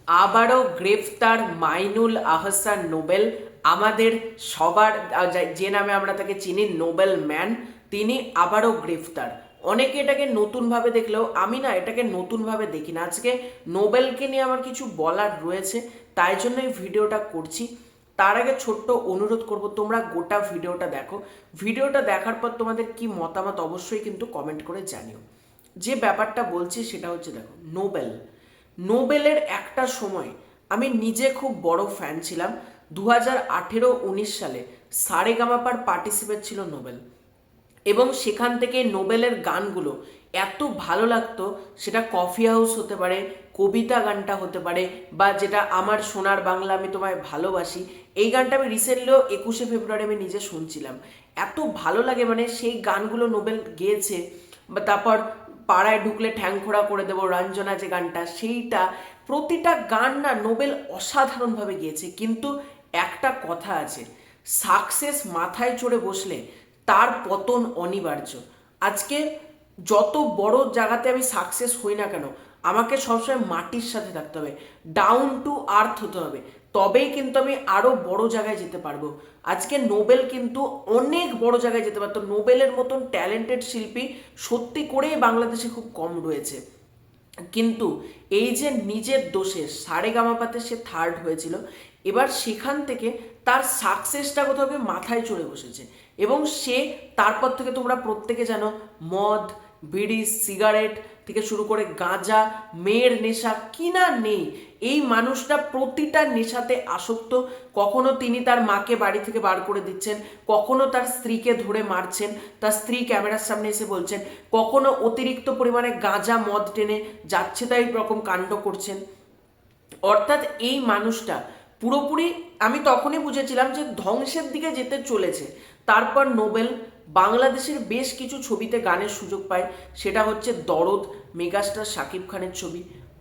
আবারও গ্রেফতার মাইনুল আহসান নোবেল। আমাদের সবার যে নামে আমরা তাকে চিনি, নোবেল ম্যান, তিনি আবারও গ্রেফতার। অনেকে এটাকে নতুনভাবে দেখলেও আমি না এটাকে নতুনভাবে দেখি না। আজকে নোবেলকে নিয়ে আমার কিছু বলার রয়েছে, তাই জন্য এই ভিডিওটা করছি। তার আগে ছোট্ট অনুরোধ করব, তোমরা গোটা ভিডিওটা দেখো। ভিডিওটা দেখার পর তোমাদের কি মতামত অবশ্যই কিন্তু কমেন্ট করে জানিও। যে ব্যাপারটা বলছি সেটা হচ্ছে, দেখো, নোবেলের একটা সময় আমি নিজে খুব বড় ফ্যান ছিলাম। 2018-19 সালে সারেগামাপার পার্টিসিপেট ছিল নোবেল, এবং সেখান থেকে নোবেলের গানগুলো এত ভালো লাগতো। সেটা কফি হাউস হতে পারে, কবিতা গানটা হতে পারে, বা যেটা আমার সোনার বাংলা আমি তোমায় ভালোবাসি, এই গানটা আমি রিসেন্টলিও 21শে ফেব্রুয়ারি আমি নিজে শুনছিলাম। এত ভালো লাগে, মানে সেই গানগুলো নোবেল গেয়েছে। বা তারপর পাড়ায় ঢুকলে ঠ্যাংখোড়া করে দেবো, রঞ্জনা যে গানটা, সেইটা, প্রতিটা গান না নোবেল অসাধারণভাবে গিয়েছে। কিন্তু একটা কথা আছে, সাকসেস মাথায় চড়ে বসলে তার পতন অনিবার্য। আজকে যত বড় জায়গাতে আমি সাকসেস হই না কেন, আমাকে সবসময় মাটির সাথে থাকতে হবে, ডাউন টু আর্থ হতে হবে, তবেই কিন্তু আমি আরো বড় জায়গায় যেতে পারবো। আজকে নোবেল কিন্তু অনেক বড় জায়গায় যেতে পারতো। নোবেলের মতন ট্যালেন্টেড শিল্পী সত্যি করেই বাংলাদেশে খুব কম রয়েছে। কিন্তু এই যে নিজের দোষে সারেগামাপাতে সে থার্ড হয়েছিল, এবার সেখান থেকে তার সাকসেসটা কোথাও মাথায় চড়ে বসেছে। এবং সে তারপর থেকে, তোমরা প্রত্যেকে জানো, মদ, বিড়ি, সিগারেট থেকে শুরু করে গাঁজা, মেয়ের নেশা কি না নেই, এই মানুষটা প্রতিটা নেশাতে আসক্ত। কখনো তিনি তার মাকে বাড়ি থেকে বার করে দিচ্ছেন, কখনো তার স্ত্রীকে ধরে মারছেন, তার স্ত্রী ক্যামেরার সামনে এসে বলছেন, কখনো অতিরিক্ত পরিমাণে গাঁজা মদ টেনে যাচ্ছে তাই রকম কাণ্ড করছেন। অর্থাৎ এই মানুষটা পুরোপুরি, আমি তখনই বুঝেছিলাম যে ধ্বংসের দিকে যেতে চলেছে। তারপর নোবেল বাংলাদেশের বেশ কিছু ছবিতে গানের সুযোগ পায়। সেটা হচ্ছে দরদ, মেগাস্টার শাকিব খানের ছবি,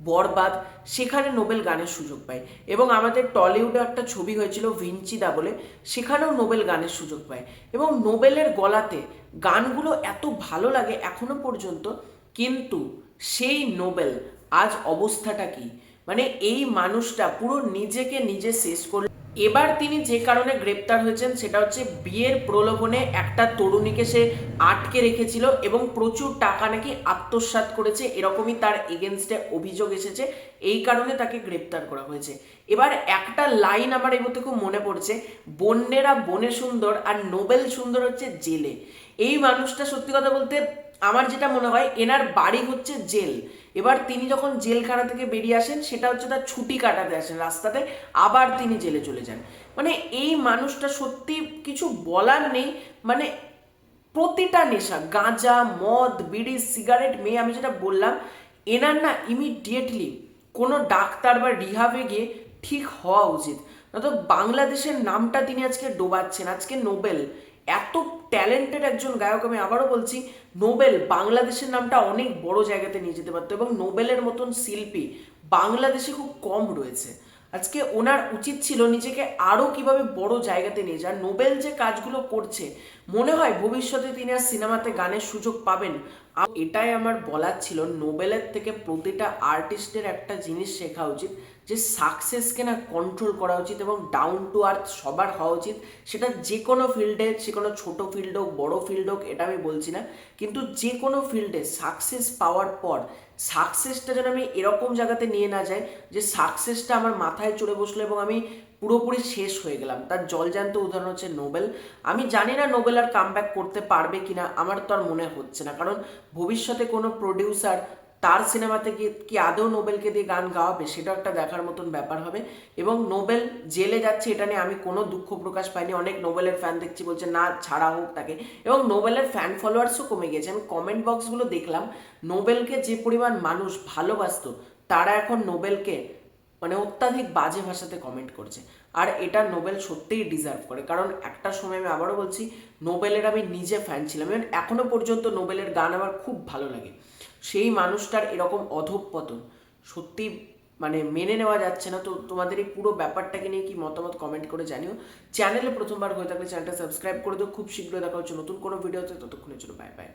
বরবাদ, সেখানে নোবেল গানের সুযোগ পায়। এবং আমাদের টলিউডে একটা ছবি হয়েছিল ভিঞ্চিদা বলে, সেখানেও নোবেল গানের সুযোগ পায়। এবং নোবেলের গলাতে গানগুলো এত ভালো লাগে এখনো পর্যন্ত। কিন্তু সেই নোবেল আজ অবস্থাটা কি, মানে এই মানুষটা পুরো নিজেকে নিজে শেষ করল। এবার তিনি যে কারণে গ্রেপ্তার হয়েছেন সেটা হচ্ছে বিয়ের প্রলোভনে একটা তরুণীকে সে আটকে রেখেছিল এবং প্রচুর টাকা নাকি আত্মসাৎ করেছে, এরকমই তার এগেনস্টে অভিযোগ এসেছে। এই কারণে তাকে গ্রেপ্তার করা হয়েছে। এবার একটা লাইন আমার এই মধ্যে খুব মনে পড়ছে, বন্যেরা বনে সুন্দর আর নোবেল সুন্দর হচ্ছে জেলে। এই মানুষটা সত্যি কথা বলতে আমার যেটা মনে হয়, এনার বাড়ি হচ্ছে জেল। এবার তিনি যখন জেলখানা থেকে বেরিয়ে আসেন, সেটা হচ্ছে তার ছুটি কাটাতে আসেন রাস্তাতে, আবার তিনি জেলে চলে যান। মানে এই মানুষটা সত্যি কিছু বলার নেই। মানে প্রতিটা নেশা, গাঁজা, মদ, বিড়ি, সিগারেট, মেয়ে, আমি যেটা বললাম, এনার না ইমিডিয়েটলি কোনো ডাক্তার বা রিহাবে গিয়ে ঠিক হওয়া উচিত। নয়তো বাংলাদেশের নামটা তিনি আজকে ডোবাচ্ছেন। আজকে নোবেল এত ট্যালেন্টেড একজন গায়ক, আমি আবারও বলছি, নোবেল বাংলাদেশের নামটা অনেক বড় জায়গাতে নিয়ে যেতে পারতো। এবং নোবেলের মতন শিল্পী বাংলাদেশে খুব কম রয়েছে। আজকে ওনার উচিত ছিল নিজেকে আরও কিভাবে বড় জায়গাতে নিয়ে যান। নোবেল যে কাজগুলো করছে, মনে হয় ভবিষ্যতে তিনি আর সিনেমাতে গানের সুযোগ পাবেন। এটাই আমার বলার ছিল, নোবেলের থেকে প্রতিটা আর্টিস্টের একটা জিনিস শেখা উচিত, যে সাকসেসকে না কন্ট্রোল করা উচিত এবং ডাউন টু আর্থ সবার হওয়া উচিত। সেটা যে কোনো ফিল্ডে, সে কোনো ছোটো ফিল্ড হোক, বড়ো ফিল্ড হোক, এটা আমি বলছি না, কিন্তু যে কোনো ফিল্ডে সাকসেস পাওয়ার পর সাকসেসটা যেন আমি এরকম জায়গাতে নিয়ে না যাই যে সাকসেসটা আমার মাথায় চড়ে বসলো এবং আমি পুরোপুরি শেষ হয়ে গেলাম। তার জলজান্ত উদাহরণ হচ্ছে নোবেল। আমি জানি না নোবেল আর কামব্যাক করতে পারবে কিনা, আমার তো আর মনে হচ্ছে না, কারণ ভবিষ্যতে কোনো প্রডিউসার তার সিনেমাতে কি আদৌ নোবেলকে দিয়ে গান গাওয়াবে, সেটাও একটা দেখার মতন ব্যাপার হবে। এবং নোবেল জেলে যাচ্ছে, এটা নিয়ে আমি কোনো দুঃখ প্রকাশ পাইনি। অনেক নোবেলের ফ্যান দেখছি বলছে না ছাড়া হোক তাকে, এবং নোবেলের ফ্যান ফলোয়ার্সও কমে গেছে। আমি কমেন্ট বক্সগুলো দেখলাম, নোবেলকে যে পরিমাণ মানুষ ভালোবাসতো, তারা এখন নোবেলকে মানে অত্যাধিক বাজে ভাষাতে কমেন্ট করছে। আর এটা নোবেল সত্যিই ডিজার্ভ করে, কারণ একটা সময়, আমি আবারও বলছি, নোবেলের আমি নিজে ফ্যান ছিলাম এবং এখনো পর্যন্ত নোবেলের গান আমার খুব ভালো লাগে। সেই মানুষটার এরকম অধঃপতন সত্যি মানে মেনে নেওয়া যাচ্ছে না। তো তোমাদের এই পুরো ব্যাপারটাকে নিয়ে কি মতামত কমেন্ট করে জানিও। চ্যানেলে প্রথমবার হয়ে থাকলে চ্যানেলটা সাবস্ক্রাইব করে দিও। খুব শীঘ্রই দেখা হচ্ছে নতুন কোনো ভিডিওতে, ততক্ষণের জন্য বাই বাই।